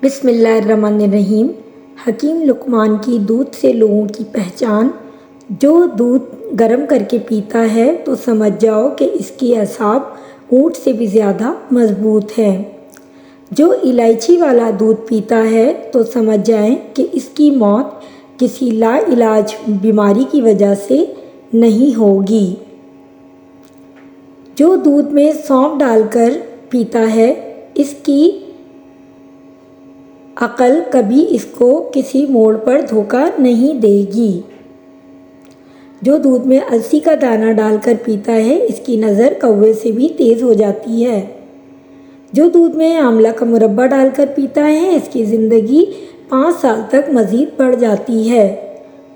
بسم اللہ الرحمن الرحیم۔ حکیم لقمان کی دودھ سے لوگوں کی پہچان۔ جو دودھ گرم کر کے پیتا ہے تو سمجھ جاؤ کہ اس کی اعصاب اونٹ سے بھی زیادہ مضبوط ہے۔ جو الائچی والا دودھ پیتا ہے تو سمجھ جائیں کہ اس کی موت کسی لا علاج بیماری کی وجہ سے نہیں ہوگی۔ جو دودھ میں سونف ڈال کر پیتا ہے اس کی عقل کبھی اس کو کسی موڑ پر دھوکہ نہیں دے گی۔ جو دودھ میں السی کا دانہ ڈال کر پیتا ہے اس کی نظر کوے سے بھی تیز ہو جاتی ہے۔ جو دودھ میں آملہ کا مربع ڈال کر پیتا ہے اس کی زندگی 5 سال تک مزید بڑھ جاتی ہے۔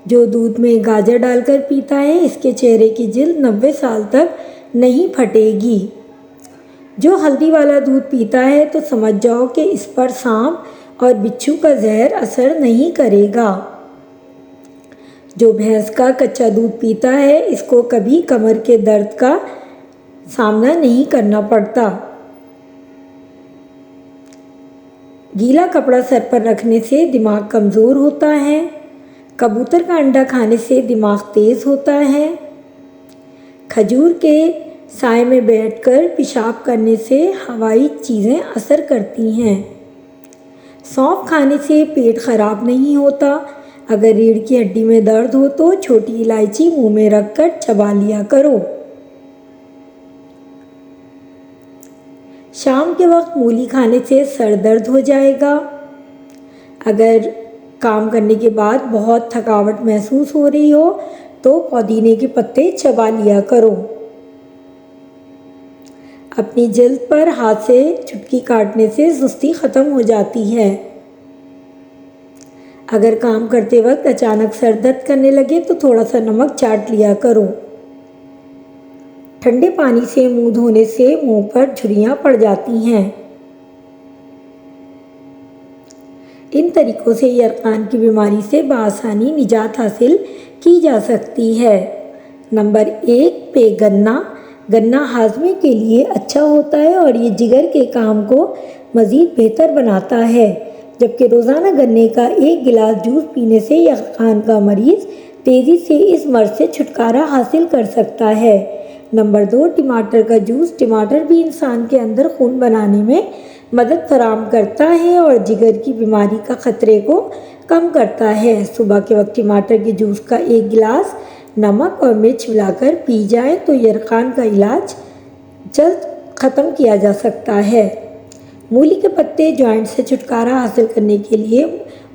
جو دودھ میں گاجر ڈال کر پیتا ہے اس کے چہرے کی جلد 90 سال تک نہیں پھٹے گی۔ جو ہلدی والا دودھ پیتا ہے تو سمجھ جاؤ کہ اس پر سانپ اور بچھو کا زہر اثر نہیں کرے گا۔ جو بھینس کا کچا دودھ پیتا ہے اس کو کبھی کمر کے درد کا سامنا نہیں کرنا پڑتا۔ گیلا کپڑا سر پر رکھنے سے دماغ کمزور ہوتا ہے۔ کبوتر کا انڈا کھانے سے دماغ تیز ہوتا ہے۔ کھجور کے سائے میں بیٹھ کر پیشاب کرنے سے ہوائی چیزیں اثر کرتی ہیں۔ سونف کھانے سے پیٹ خراب نہیں ہوتا۔ اگر ریڑھ کی ہڈی میں درد ہو تو چھوٹی الائچی منہ میں رکھ کر چبا لیا کرو۔ شام کے وقت مولی کھانے سے سر درد ہو جائے گا۔ اگر کام کرنے کے بعد بہت تھکاوٹ محسوس ہو رہی ہو تو پودینے کے پتے چبا لیا کرو۔ اپنی جلد پر ہاتھ سے چٹکی کاٹنے سے سستی ختم ہو جاتی ہے۔ اگر کام کرتے وقت اچانک سر درد کرنے لگے تو تھوڑا سا نمک چاٹ لیا کرو۔ ٹھنڈے پانی سے منہ دھونے سے منہ پر جھریاں پڑ جاتی ہیں۔ ان طریقوں سے یرقان کی بیماری سے بآسانی نجات حاصل کی جا سکتی ہے۔ نمبر 1 پہ گنا۔ گنا ہاضمے کے لیے اچھا ہوتا ہے اور یہ جگر کے کام کو مزید بہتر بناتا ہے، جبکہ روزانہ گنے کا 1 گلاس جوس پینے سے یرقان کا مریض تیزی سے اس مرض سے چھٹکارا حاصل کر سکتا ہے۔ نمبر 2 ٹماٹر کا جوس۔ ٹماٹر بھی انسان کے اندر خون بنانے میں مدد فراہم کرتا ہے اور جگر کی بیماری کا خطرے کو کم کرتا ہے۔ صبح کے وقت ٹماٹر کے جوس کا 1 گلاس نمک اور مرچ ملا کر پی جائے تو یرقان کا علاج جلد ختم کیا جا سکتا ہے۔ مولی کے پتے۔ جوائنٹ سے چھٹکارا حاصل کرنے کے لیے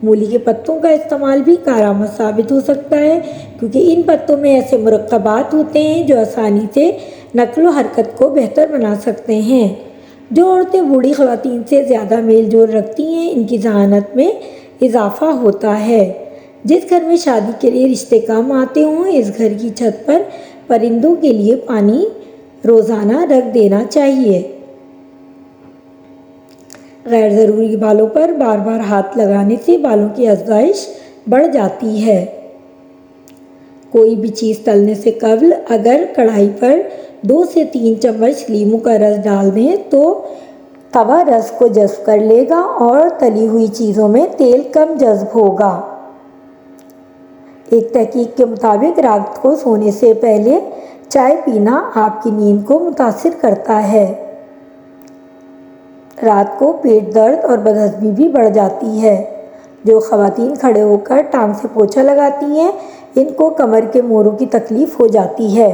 مولی کے پتوں کا استعمال بھی کارآمد ثابت ہو سکتا ہے، کیونکہ ان پتوں میں ایسے مرکبات ہوتے ہیں جو آسانی سے نقل و حرکت کو بہتر بنا سکتے ہیں۔ جو عورتیں بوڑھی خواتین سے زیادہ میل جول رکھتی ہیں ان کی ذہانت میں اضافہ ہوتا ہے۔ جس گھر میں شادی کے لیے رشتے کم آتے ہوں اس گھر کی چھت پر پرندوں کے لیے پانی روزانہ رکھ دینا چاہیے۔ غیر ضروری بالوں پر بار بار ہاتھ لگانے سے بالوں کی افزائش بڑھ جاتی ہے۔ کوئی بھی چیز تلنے سے قبل اگر کڑھائی پر 2 سے 3 چمچ لیموں کا رس ڈال دیں تو توا رس کو جذب کر لے گا اور تلی ہوئی چیزوں میں تیل کم جذب ہوگا۔ ایک تحقیق کے مطابق رات کو سونے سے پہلے چائے پینا آپ کی نیند کو متاثر کرتا ہے۔ رات کو پیٹ درد اور بدہضمی بھی بڑھ جاتی ہے۔ جو خواتین کھڑے ہو کر ٹانگ سے پوچھا لگاتی ہیں ان کو کمر کے موڑوں کی تکلیف ہو جاتی ہے۔